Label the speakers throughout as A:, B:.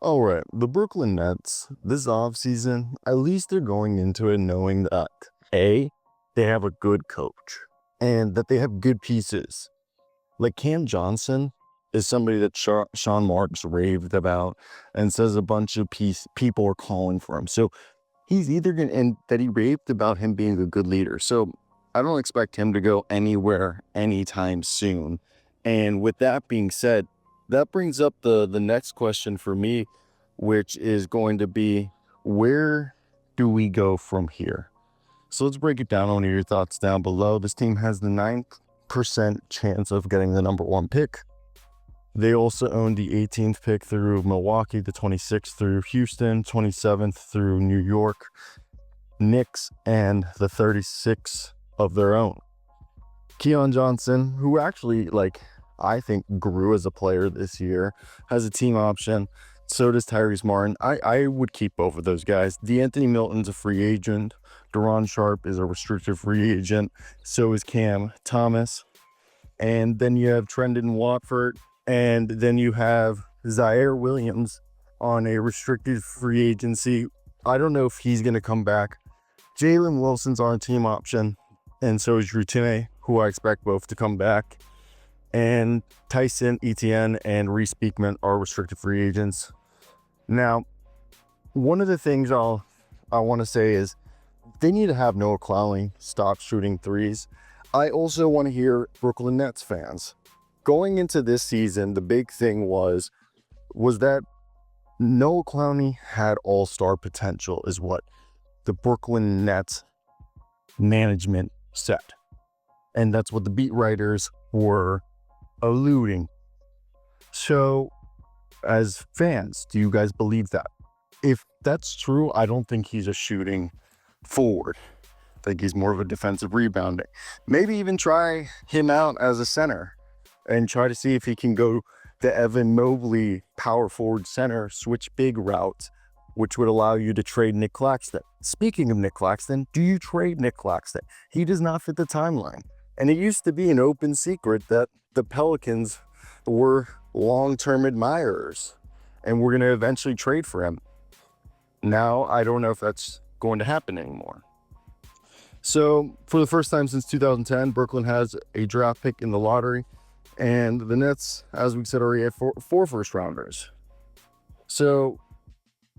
A: All right, the Brooklyn Nets, this offseason, at least they're going into it knowing that A, they have a good coach and that they have good pieces. Like Cam Johnson is somebody that Sean Marks raved about and says a bunch of people are calling for him. So he's either going to, and that he raved about him being a good leader. So I don't expect him to go anywhere anytime soon. And with that being said, that brings up the next question for me, which is going to be, where do we go from here? So let's break it down. I want to hear your thoughts down below. This team has the 9% chance of getting the number 1 pick. They also own the 18th pick through Milwaukee, the 26th through Houston, 27th through New York, Knicks, and the 36th of their own. Keon Johnson, who actually, I think grew as a player this year, has a team option. So does Tyrese Martin. I would keep both of those guys. DeAnthony Milton's a free agent. Deron Sharp is a restricted free agent. So is Cam Thomas. And then you have Trendon Watford. And then you have Zaire Williams on a restricted free agency. I don't know if he's going to come back. Jalen Wilson's on a team option. And so is Drew Timme, who I expect both to come back. And Tyson, Etienne, and Reese Beekman are restricted free agents. Now, one of the things I want to say is they need to have Noah Clowney stop shooting threes. I also want to hear Brooklyn Nets fans. Going into this season, the big thing was that Noah Clowney had all-star potential, is what the Brooklyn Nets management said. And that's what the beat writers were alluding. So, as fans, do you guys believe that? If that's true, I don't think he's a shooting forward. I think he's more of a defensive rebounding. Maybe even try him out as a center and try to see if he can go the Evan Mobley power forward center switch big route, which would allow you to trade Nick Claxton. Speaking of Nick Claxton, do you trade Nick Claxton? He does not fit the timeline. And it used to be an open secret that the Pelicans were long-term admirers and we're going to eventually trade for him. Now, I don't know if that's going to happen anymore. So, for the first time since 2010, Brooklyn has a draft pick in the lottery. And the Nets, as we said already, had four first-rounders. So,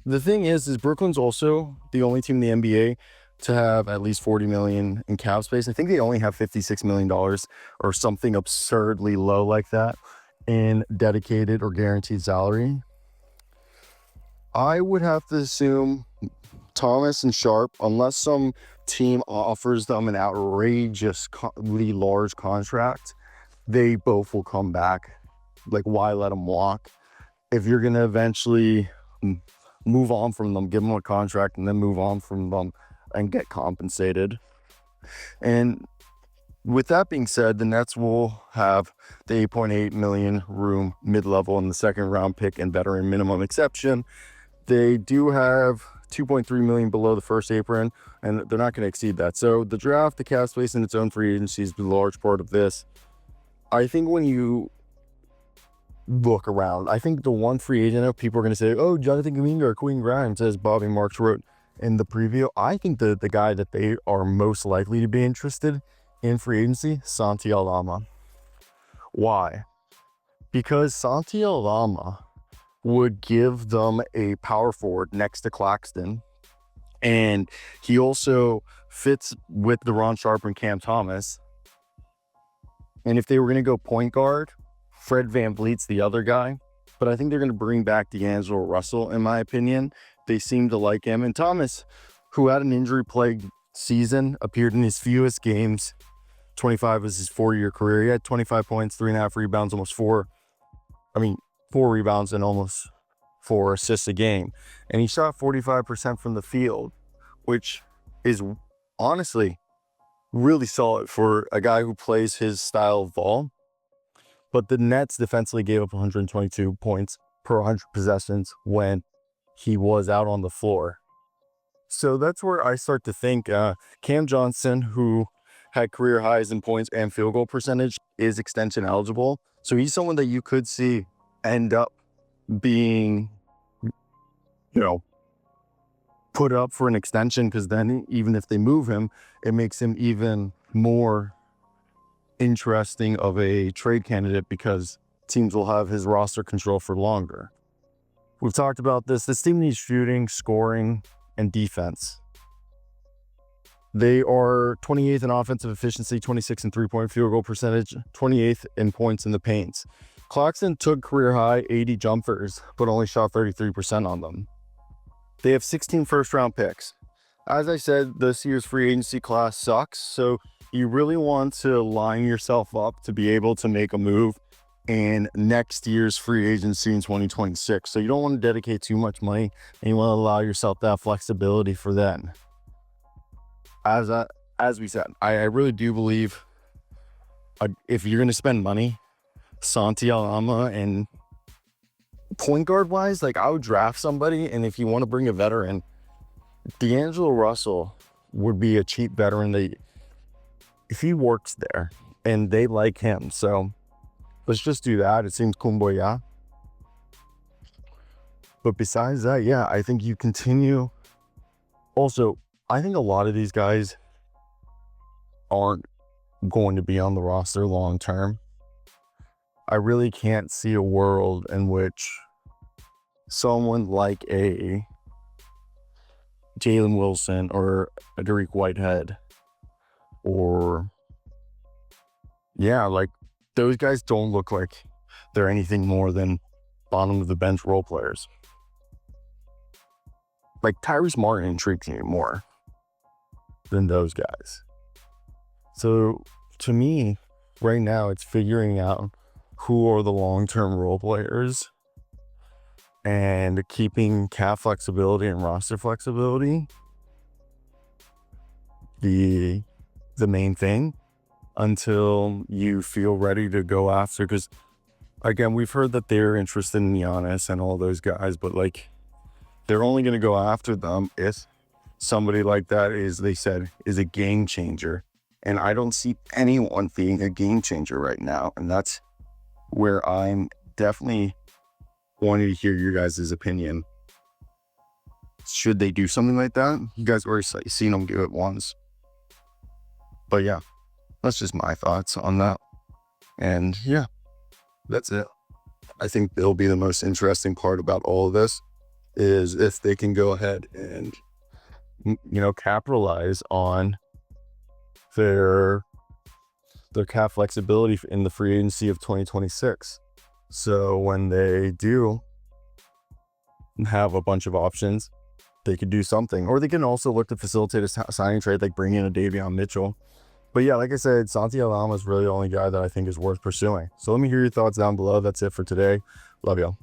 A: the thing is Brooklyn's also the only team in the NBA to have at least $40 million in cap space. I think they only have $56 million or something absurdly low like that in dedicated or guaranteed salary. I would have to assume Thomas and Sharp, unless some team offers them an outrageously large contract, they both will come back. Like, why let them walk? If you're going to eventually move on from them, give them a contract, and then move on from them and get compensated. And with that being said, the Nets will have the $8.8 million room mid-level in the second round pick and veteran minimum exception. They do have $2.3 million below the first apron, and they're not going to exceed that. So the draft, the cap space, and its own free agency is a large part of this. I think when you look around, I think the one free agent people are going to say, oh, Jonathan Kuminga or Quentin Grimes, as Bobby Marks wrote in the preview. I think the guy that they are most likely to be interested in free agency, Santi Aldama. Why? Because Santi Aldama would give them a power forward next to Claxton, and he also fits with Deron Sharp and Cam Thomas. And if they were going to go point guard, Fred VanVleet's the other guy, but I think they're going to bring back D'Angelo Russell, in my opinion. They seem to like him. And Thomas, who had an injury-plagued season, appeared in his fewest games. 25 was his 4-year career. He had 25 points, 3.5 rebounds, 4 rebounds and almost 4 assists a game. And he shot 45% from the field, which is honestly really solid for a guy who plays his style of ball. But the Nets defensively gave up 122 points per 100 possessions when he was out on the floor. So that's where I start to think Cam Johnson, who had career highs in points and field goal percentage, is extension eligible. So he's someone that you could see end up being you know, put up for an extension, because then even if they move him, it makes him even more interesting of a trade candidate because teams will have his roster control for longer. We've talked about this. This team needs shooting, scoring, and defense. They are 28th in offensive efficiency, 26th in three-point field goal percentage, 28th in points in the paints. Claxton took career high 80 jumpers, but only shot 33% on them. They have 16 first-round picks. As I said, this year's free agency class sucks, so you really want to line yourself up to be able to make a move in next year's free agency in 2026. So you don't want to dedicate too much money, and you want to allow yourself that flexibility for then. As we said, I really do believe if you're going to spend money, Santi Alama, and point guard wise, like, I would draft somebody, and if you want to bring a veteran, D'Angelo Russell would be a cheap veteran that if he works there and they like him. So let's just do that. It seems kumbaya. But besides that, yeah, I think you continue. Also, I think a lot of these guys aren't going to be on the roster long term. I really can't see a world in which someone like a Jalen Wilson or a Derek Whitehead or, yeah, like, those guys don't look like they're anything more than bottom of the bench role players. Like, Tyrese Martin intrigues me more than those guys. So to me, right now, it's figuring out who are the long-term role players and keeping cap flexibility and roster flexibility the main thing until you feel ready to go after. Because again, we've heard that they're interested in Giannis and all those guys, but like, they're only going to go after them if somebody like that is, they said, is a game changer. And I don't see anyone being a game changer right now. And that's where I'm definitely wanting to hear your guys' opinion. Should they do something like that? You guys already seen them do it once. But yeah, that's just my thoughts on that. And yeah, that's it. I think they'll be the most interesting part about all of this, is if they can go ahead and, you know, capitalize on their cap flexibility in the free agency of 2026. So when they do have a bunch of options, they could do something. Or they can also look to facilitate a signing trade, like bring in a Davion Mitchell. But yeah, like I said, Santi Alama is really the only guy that I think is worth pursuing. So let me hear your thoughts down below. That's it for today. Love y'all.